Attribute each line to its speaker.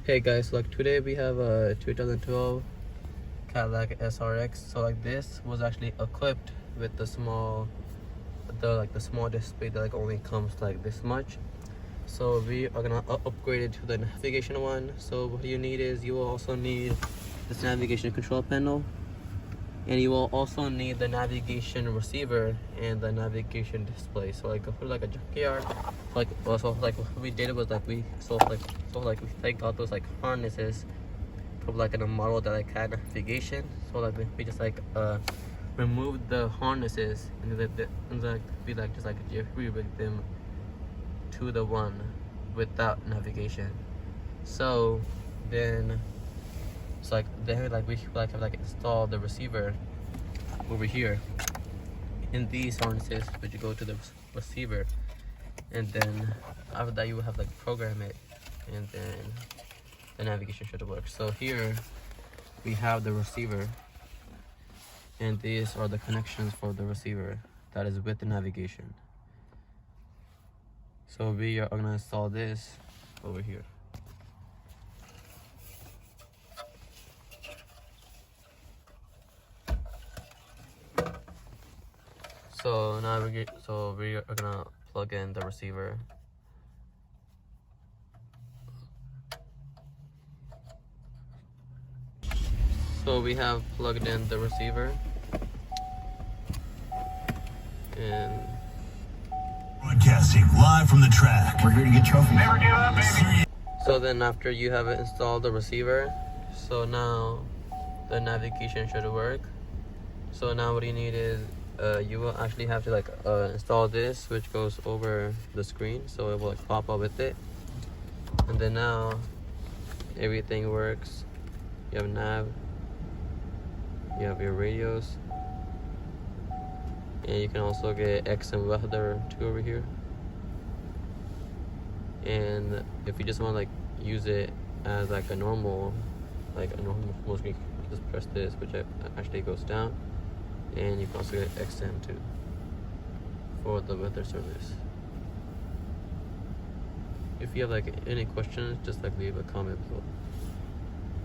Speaker 1: Hey guys, like today we have a 2012 Cadillac SRX. So like this was actually equipped with the small display that like only comes like this much. So we are gonna upgrade it to the navigation one. So what you need is you will also need this navigation control panel, and you will also need the navigation receiver and the navigation display. So like go through like a junkyard, like also like what we did was like we take out those like harnesses from like in a model that like had navigation. So like we just like removed the harnesses and we just like re-rigged them to the one without navigation. So then we have like install the receiver over here in these harnesses, which you go to the receiver, and then after that you will have like program it, and then the navigation should work. So here we have the receiver, and these are the connections for the receiver that is with the navigation. So we are gonna install this over here. So now we are gonna plug in the receiver. So we have plugged in the receiver, and
Speaker 2: broadcasting live from the track. We're here to get trophies. Never give up, baby.
Speaker 1: So then after you have installed the receiver, so now the navigation should work. So now what you need is you will actually have to like install this, which goes over the screen, so it will like pop up with it. And then now everything works. You have nav, you have your radios, and you can also get XM weather too over here. And if you just want to like use it as like a normal full screen, you just press this, which actually goes down, and you can also get XM too for the weather service. If you have like any questions, just like leave a comment below.